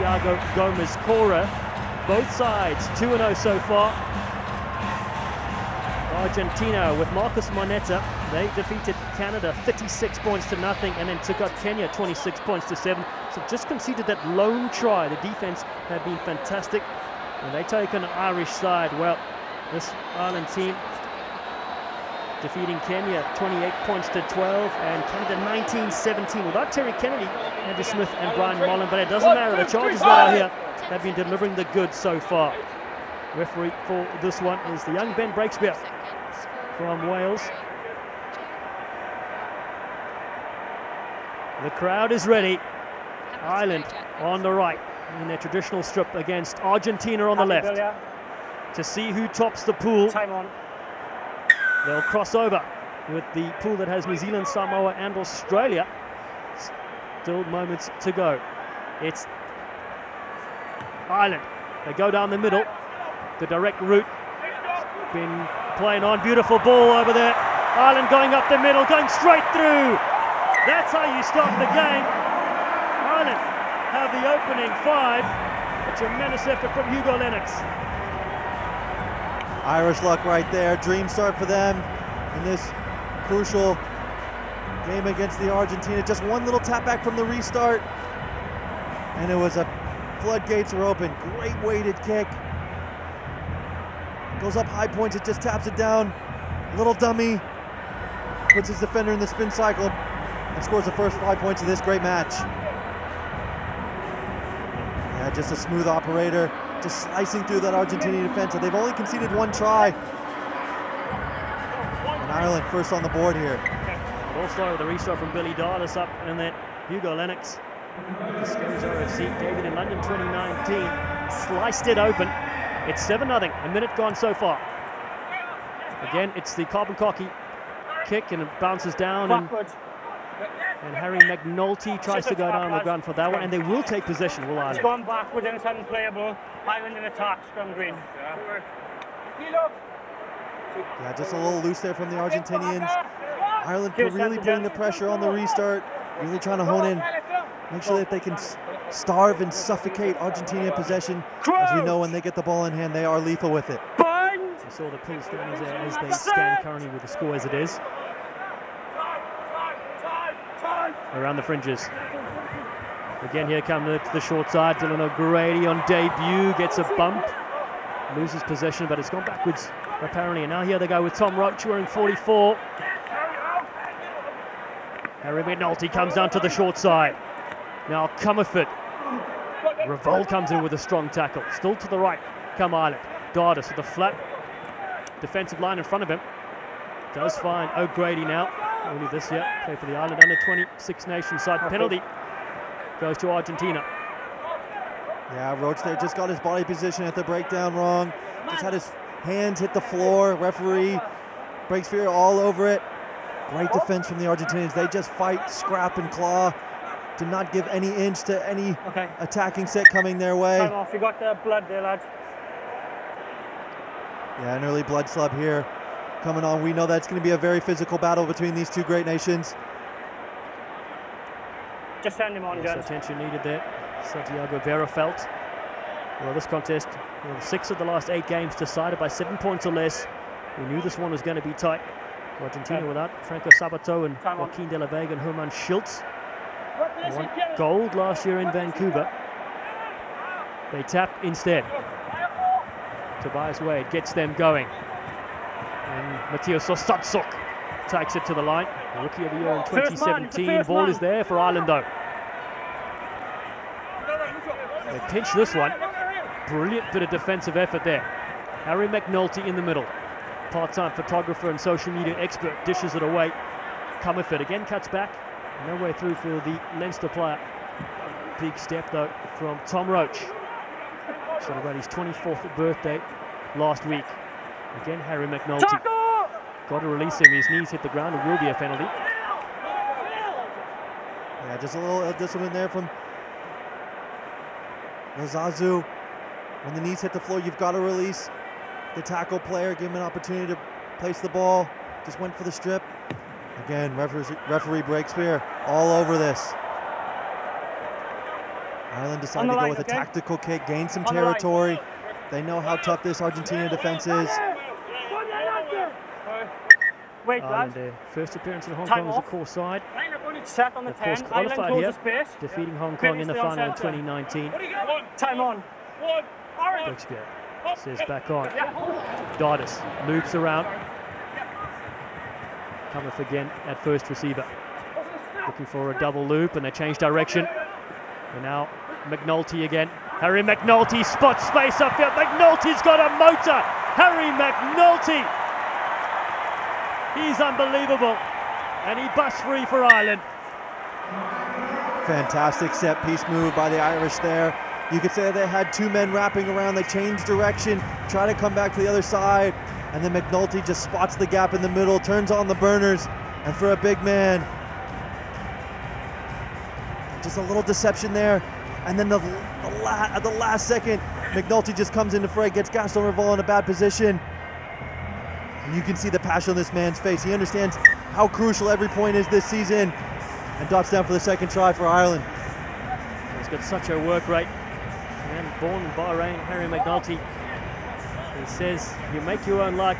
Santiago Gomez Cora. Both sides 2-0 so far. Argentina with Marcos Moneta, they defeated Canada 36 points to nothing and then took out Kenya 26 points to 7. So just conceded that lone try. The defense had been fantastic. And they take an Irish side. Well, this Ireland team defeating Kenya 28 points to 12 and Canada 19-17 without Terry Kennedy, Andrew Smith and Brian Mullen. But it doesn't matter. The Chargers that are here have been delivering the goods so far. Referee for this one is the young Ben Breakspear from Wales. The crowd is ready. Ireland on the right in their traditional strip against Argentina on the left. To see who tops the pool. They'll cross over with the pool that has New Zealand, Samoa and Australia. Still moments to go. It's Ireland. They go down the middle. The direct route. Been playing on. Beautiful ball over there. Ireland going up the middle, going straight through. That's how you start the game. Ireland have the opening 5. A tremendous effort from Hugo Lennox. Irish luck right there. Dream start for them in this crucial game against the Argentina. Just one little tap back from the restart, and it was a floodgates were open. Great weighted kick. Goes up high points, it just taps it down. Little dummy. Puts his defender in the spin cycle and scores the first 5 points of this great match. Yeah, just a smooth operator. Just slicing through that Argentinian defense. And they've only conceded 1 try. And Ireland first on the board here. It all started with a restart from Billy Darlis up and then Hugo Lennox. The Scaries RFC, David in London 2019. Sliced it open. It's 7-0, a minute gone so far. Again, it's the carbon cocky kick and it bounces down. And Harry McNulty tries to go down on the ground for that one, and they will take possession, will Ireland. It's gone backward and it's unplayable. Ireland in attack, scrum green. Yeah, just a little loose there from the Argentinians. Ireland really putting the pressure on the restart, really trying to hone in, make sure that they can starve and suffocate Argentina in possession. As we know, when they get the ball in hand, they are lethal with it. You saw the pull stands there as they stand currently with the score as it is. Around the fringes. Again, here comes the short side. Dylan O'Grady on debut, gets a bump, loses possession, but it's gone backwards apparently. And now here they go with Tom Roach wearing 44. Harry McNulty comes down to the short side. Now Comerford. Revolt comes in with a strong tackle. Still to the right, come Ireland. Dardis with a flat defensive line in front of him. Does find O'Grady now. Only this year, play for the Ireland under-26 nation side. Penalty goes to Argentina. Yeah, Roach there just got his body position at the breakdown wrong. Just had his hands hit the floor. Referee breaks fear all over it. Great defense from the Argentinians. They just fight, scrap, and claw to not give any inch to any attacking set coming their way. Time off, you got the blood there, lads. Yeah, an early blood slub here coming on. We know that's going to be a very physical battle between these two great nations. Just send him on, gents. Attention needed there. Santiago Vera felt. Well, this contest, 6 of the last 8 games decided by 7 points or less. We knew this one was going to be tight. Argentina without Franco Sabato and Joaquin de la Vega and Herman Schultz. They won gold last year in Vancouver. They tap instead. Tobias Wade gets them going. And Matteo Sostatsuk takes it to the line. Rookie of the year in 2017. Ball is there for Ireland though. They pinch this one. Brilliant bit of defensive effort there. Harry McNulty in the middle. Part-time photographer and social media expert dishes it away. Comerford again cuts back. No way through for the Leinster player. Big step though from Tom Roach. Celebrated his 24th birthday last week. Again, Harry McNulty. Got to release him. His knees hit the ground. It will be a penalty. Yeah, just a little discipline there from Lazazu. When the knees hit the floor, you've got to release the tackle player, give him an opportunity to place the ball. Just went for the strip. Again, referee Breakspear all over this. Ireland decided to go with a tactical kick, gain some territory. They know how tough this Argentina defense is. Wait, Ireland, their first appearance in Hong Kong as a core side. Set on the Of course, 10. qualified Ireland here, space. defeating Hong Kong in the final in 2019. Time on. Breakspear says back on. Dardis loops around. Cometh again at first receiver. Looking for a double loop, and they change direction. And now McNulty again. Harry McNulty spots space upfield. McNulty's got a motor. Harry McNulty. He's unbelievable. And he busts free for Ireland. Fantastic set piece move by the Irish there. You could say they had two men wrapping around. They changed direction, try to come back to the other side, and then McNulty just spots the gap in the middle, turns on the burners, and for a big man, just a little deception there. And then at the last second, McNulty just comes into fray, gets Gaston Reval in a bad position. And you can see the passion on this man's face. He understands how crucial every point is this season, and dots down for the second try for Ireland. He's got such a work rate. And born in Bahrain, Harry McNulty. He says, you make your own luck.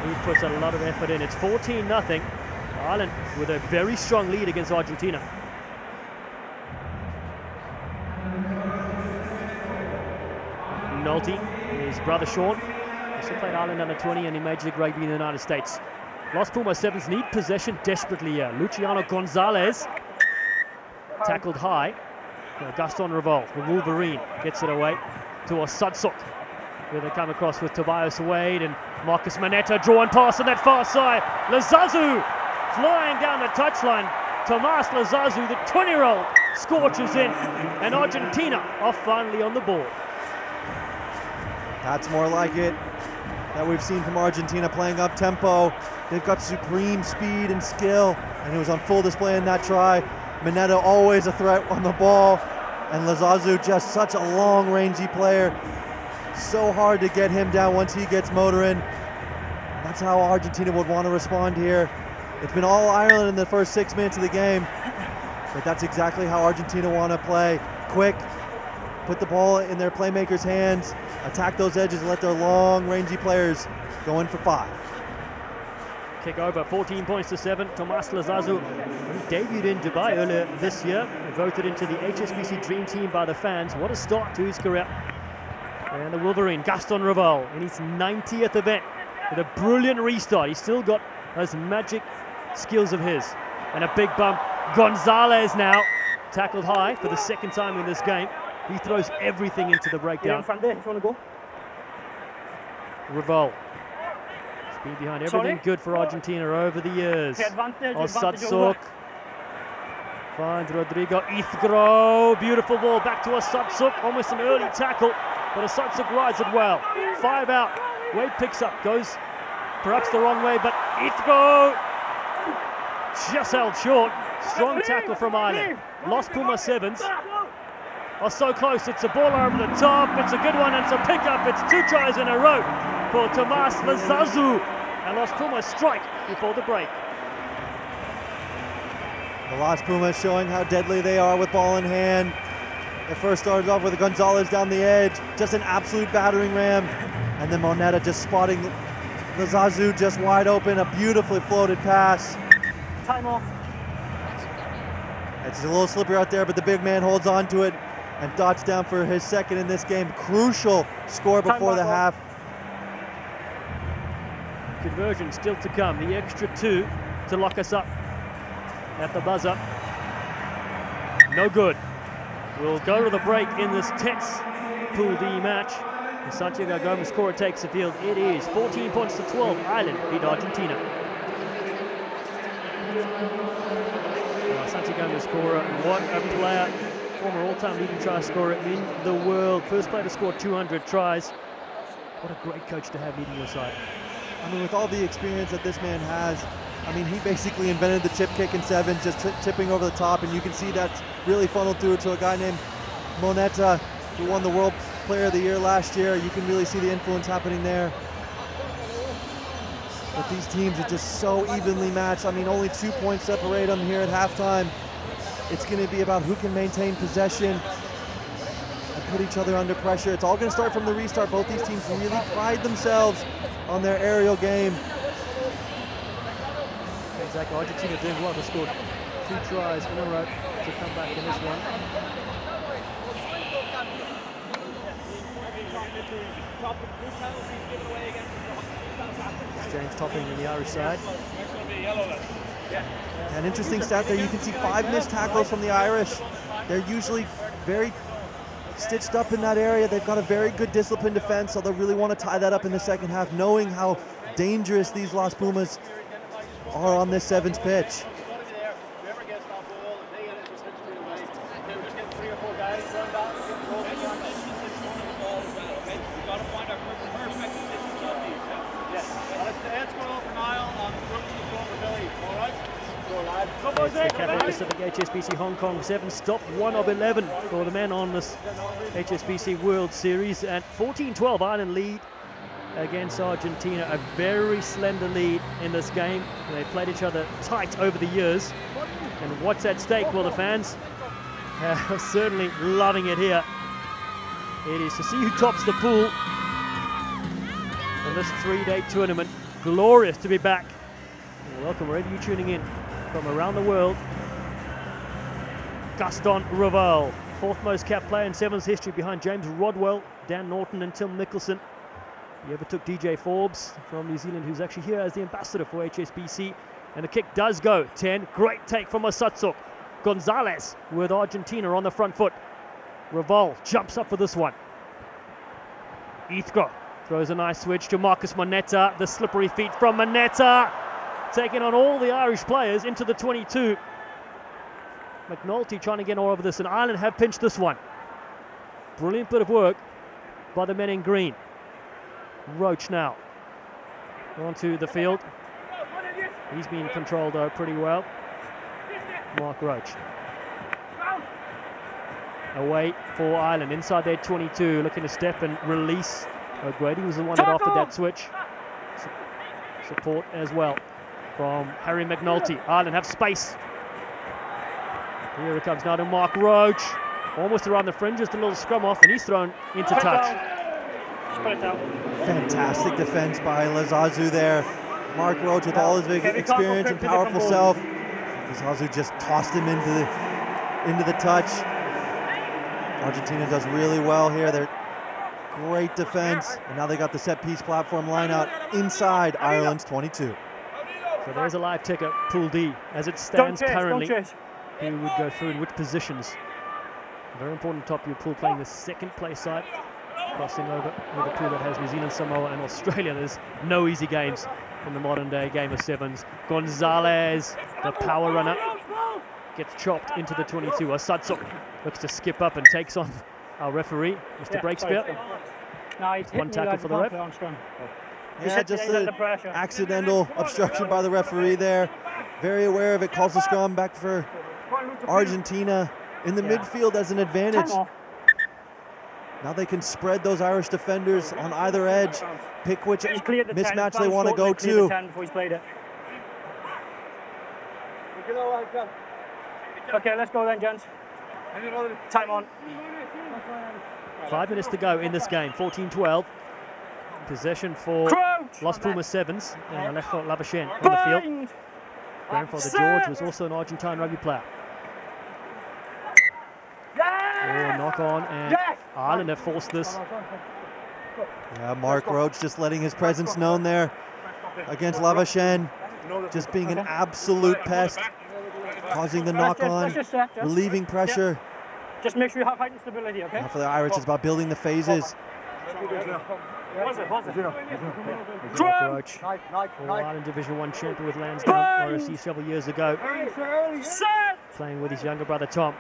He puts a lot of effort in. It's 14-0. Ireland with a very strong lead against Argentina. McNulty, his brother Sean, also played Ireland under 20 and in Major League Rugby in the United States. Los Pumas Sevens need possession desperately here. Luciano Gonzalez tackled high. Gaston Reval, the Wolverine, gets it away to Osadsuk, where they come across with Tobias Wade and Marcus Manetta, drawing pass on that far side. Lazazu flying down the touchline. Tomas Lazazu, the 20-year-old, scorches in, and Argentina are finally on the board. That's more like it that we've seen from Argentina, playing up tempo. They've got supreme speed and skill, and it was on full display in that try. Manetta always a threat on the ball, and Lazazu just such a long rangey player. So hard to get him down once he gets motoring. That's how Argentina would want to respond here. It's been all Ireland in the first 6 minutes of the game, but that's exactly how Argentina want to play. Quick, put the ball in their playmakers' hands, attack those edges, and let their long rangey players go in for 5. Kick over, 14 points to 7. Tomas Lazazu, he debuted in Dubai earlier this year, voted into the HSBC Dream Team by the fans. What a start to his career. And the Wolverine, Gaston Reval, in his 90th event with a brilliant restart. He's still got those magic skills of his. And a big bump. Gonzalez now tackled high for the second time in this game. He throws everything into the breakdown. Reval. Been behind everything good for Argentina over the years. Osadsuk finds Rodrigo Ithgro. Beautiful ball back to Osadsuk. Almost an early tackle, but Osadsuk rides it well. 5 out. Wade picks up, goes perhaps the wrong way, but Ithgro just held short. Strong tackle from Ireland. Los Pumas Sevens are so close. It's a ball over the top. It's a good one, and it's a pickup. It's 2 tries in a row for Tomas Lazazu. And Los Pumas strike before the break. The Los Pumas showing how deadly they are with ball in hand. They first started off with Gonzalez down the edge, just an absolute battering ram. And then Moneta just spotting Lazazu just wide open, a beautifully floated pass. Time off. It's a little slippery out there, but the big man holds on to it and dots down for his second in this game. Crucial score before the half. Conversion still to come. The extra 2 to lock us up at the buzzer. No good. We'll go to the break in this tense Pool D match. And Santiago Gomez scorer takes the field. It is 14 points to 12. Ireland beat Argentina. Santiago Gomez scorer, what a player. Former all-time leading try scorer in the world. First player to score 200 tries. What a great coach to have leading your side. I mean, with all the experience that this man has, I mean, he basically invented the chip kick in sevens, just chipping over the top, and you can see that's really funneled through to a guy named Moneta, who won the World Player of the Year last year. You can really see the influence happening there. But these teams are just so evenly matched. I mean, only 2 points separate them here at halftime. It's going to be about who can maintain possession and put each other under pressure. It's all going to start from the restart. Both these teams really pride themselves on their aerial game. Exactly. Argentina doing well. They scored 2 tries in a row to come back in this one. James Topping in the Irish side. An interesting stat there. You can see 5 missed tackles from the Irish. They're usually very stitched up in that area. They've got a very good disciplined defense, so they'll really want to tie that up in the second half, knowing how dangerous these Los Pumas are on this sevens pitch. The Capital Pacific HSBC Hong Kong 7 stop 1 of 11 for the men on this HSBC World Series, and 14-12 Ireland lead against Argentina. A very slender lead in this game. They played each other tight over the years, and what's at stake? Well, the fans are certainly loving it here. It is to see who tops the pool in this 3-day tournament. Glorious to be back. Welcome wherever you're tuning in from around the world. Gaston Raval, 4th most capped player in sevens history behind James Rodwell, Dan Norton and Tim Mickelson. He overtook DJ Forbes from New Zealand, who's actually here as the ambassador for HSBC. And the kick does go. 10, great take from Osatsuk. Gonzalez with Argentina on the front foot. Raval jumps up for this one. Ithko throws a nice switch to Marcus Moneta. The slippery feet from Moneta, taking on all the Irish players into the 22. McNulty trying to get all over this, and Ireland have pinched this one. Brilliant bit of work by the men in green. Roach now onto the field. He's been controlled though pretty well. Mark Roach. Away for Ireland inside their 22, looking to step and release. O'Grady was the one that offered that switch. Support as well from Harry McNulty. Ireland have space. Here it comes now to Mark Roach. Almost around the fringe, just a little scrum off, and he's thrown into touch. Fantastic defense by Lazazu there. Mark Roach with all his big experience and powerful self. Lazazu just tossed him into the touch. Argentina does really well here. They're great defense, and now they got the set piece platform line out inside Ireland's 22. So there's a live ticker, Pool D, as it stands currently. Who would go through in which positions? Very important top of your pool, playing the second place side, crossing over with a pool that has New Zealand, Samoa and Australia. There's no easy games in the modern day game of sevens. Gonzalez, the power runner, gets chopped into the 22. Osatsuk looks to skip up and takes on our referee, Mr. Breakspear. One tackle for the ref. Yeah, just an accidental obstruction by the referee there. Very aware of it, calls the scrum back for Argentina in the midfield as an advantage. Now they can spread those Irish defenders on either edge, pick which mismatch they want to go to. Okay, let's go then, gents. Time on. 5 minutes to go in this game, 14-12. Possession for Los Pumas Sevens and Alejo Labuschagne on the field. Grandfather George was also an Argentine rugby player. Oh, knock on, and Ireland have forced this. Yeah, Mark Roach just letting his presence known there against Labuschagne, just being an absolute pest, causing the knock on, relieving pressure. Just make sure you have height and stability, okay? Now for the Irish, it's about building the phases. Mark Roach, Ireland Division 1 champion with Lansdowne RFC several years ago, playing with his younger brother Tom.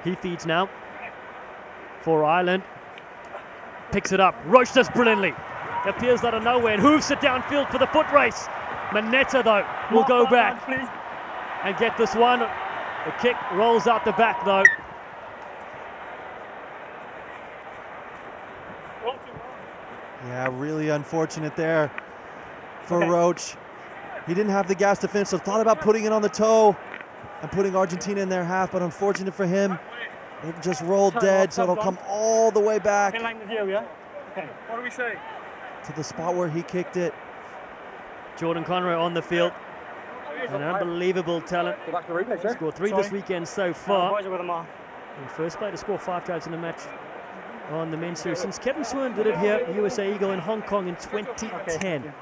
He feeds now for Ireland, picks it up. Roach does brilliantly. Appears out of nowhere and hooves it downfield for the foot race. Moneta though will go back and get this one. The kick rolls out the back though. Yeah, really unfortunate there for Roach. He didn't have the gas to finish, so thought about putting it on the toe. and putting Argentina in their half, but unfortunate for him, it just rolled dead, so it'll come all the way back In line with you, yeah? Okay. What do we say? to the spot where he kicked it. Jordan Conroy on the field. An unbelievable talent. Go back to the replay, sir. Scored 3 this weekend so far. Boys are with them all. And first player to score 5 tries in a match on the men's series since Kevin Swern did it here, USA Eagle in Hong Kong in 2010.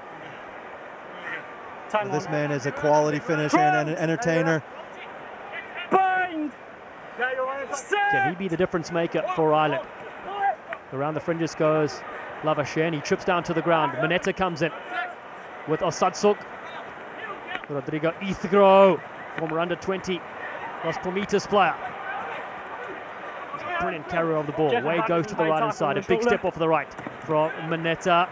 This man is a quality finisher and an entertainer. Bind! Can he be the difference maker for Ireland? Around the fringes goes Lavashen. He trips down to the ground. Moneta comes in with Osadsuk. Rodrigo Ithgro, former under-20 Los Pumas player. Brilliant carrier of the ball. Wade goes to the right-hand side. A big step off the right from Moneta.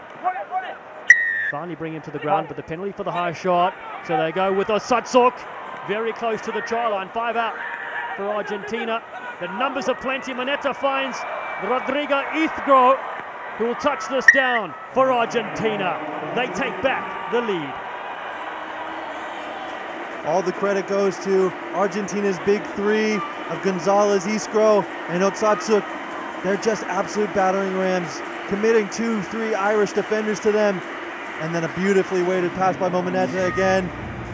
Finally bring him to the ground, but the penalty for the high shot. So they go with Osadsuk. Very close to the try line. 5 out for Argentina. The numbers are plenty. Moneta finds Rodrigo Ithgro, who will touch this down for Argentina. They take back the lead. All the credit goes to Argentina's big three of Gonzalez, Iskro, and Osadsuk. They're just absolute battering rams, committing 2-3 Irish defenders to them. And then a beautifully weighted pass by Moneta again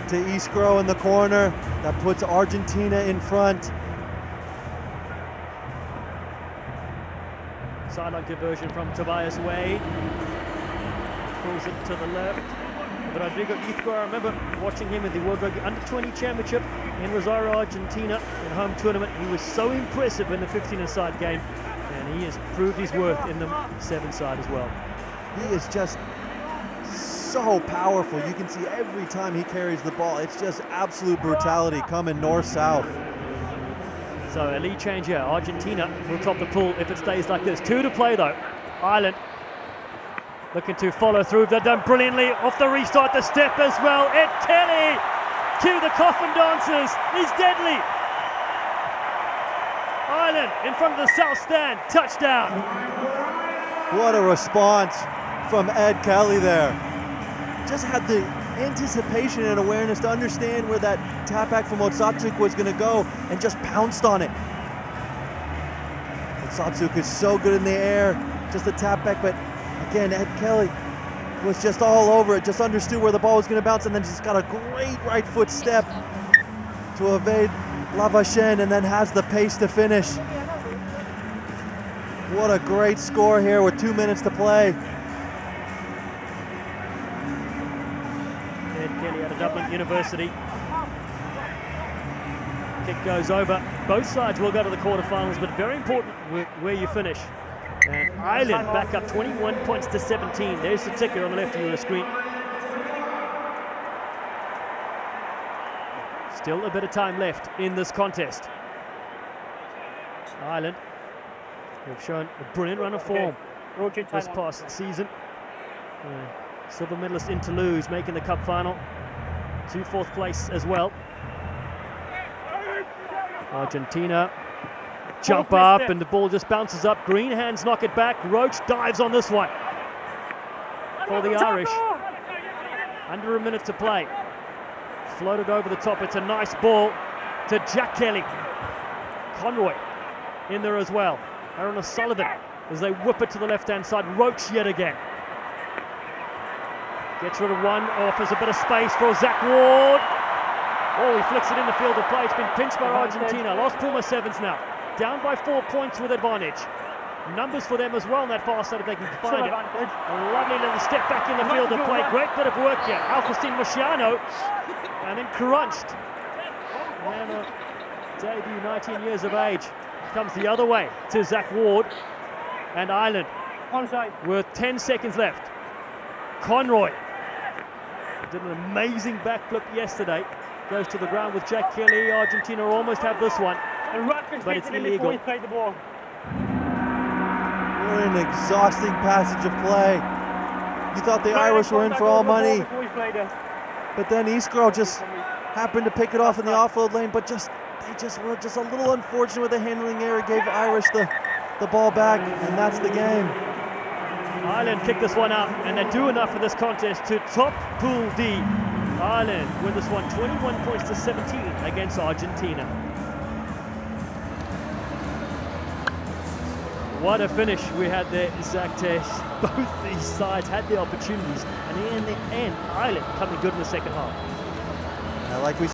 to Iskro in the corner. That puts Argentina in front. Sideline conversion from Tobias Wade. Pulls it to the left. Rodrigo Ithgro, I remember watching him in the World Rugby Under-20 Championship in Rosario, Argentina, in home tournament. He was so impressive in the 15-a-side game, and he has proved his worth in the 7-side as well. He is just so powerful. You can see every time he carries the ball, it's just absolute brutality coming north-south. So a lead change here. Argentina will top the pool if it stays like this. 2 to play though. Ireland looking to follow through. They've done brilliantly off the restart, the step as well. Ed Kelly, cue the coffin dancers. He's deadly. Ireland in front of the south stand. Touchdown. What a response from Ed Kelly there. Just had the anticipation and awareness to understand where that tap back from Osadsuk was going to go and just pounced on it. Osadsuk is so good in the air, just a tap back, but again, Ed Kelly was just all over it, just understood where the ball was going to bounce, and then just got a great right foot step to evade Lavashen, and then has the pace to finish. What a great score here with 2 minutes to play. Ed Kelly out of Dublin University. Kick goes over. Both sides will go to the quarterfinals, but very important where you finish. And Ireland back up 21 points to 17. There's the ticker on the left of your screen. Still a bit of time left in this contest. Ireland have shown a brilliant run of form this past season. Silver medalist in Toulouse, making the cup final. 2 4th place as well. Argentina jump up and the ball just bounces up. Green hands knock it back. Roach dives on this one for the Irish. Under a minute to play. Floated over the top. It's a nice ball to Jack Kelly. Conroy in there as well. Aaron O'Sullivan as they whip it to the left-hand side. Roach yet again. Gets rid of one, offers a bit of space for Zach Ward. Oh, he flicks it in the field of play. It's been pinched by Argentina. Los Pumas 7s now. Down by 4 points with advantage. Numbers for them as well on that far side if they can find it. A lovely little step back in the field of play. Great bit of work here. Alfistine Marciano. And then crunched. And a debut, 19 years of age. Comes the other way to Zach Ward. And Ireland with 10 seconds left. Conroy did an amazing backflip yesterday. Goes to the ground with Jack Kelly. Argentina almost have this one, but it's illegal. What an exhausting passage of play. You thought the Irish were in for all money, but then Iskro just happened to pick it off in the offload lane, but they just were just a little unfortunate with the handling error. Gave Irish the ball back, and that's the game. Ireland kick this one out, and they do enough for this contest to top Pool D Ireland win this one 21 points to 17 against Argentina. What a finish we had there, Zach Tess. Both these sides had their opportunities, and in the end, Ireland coming good in the second half. Like we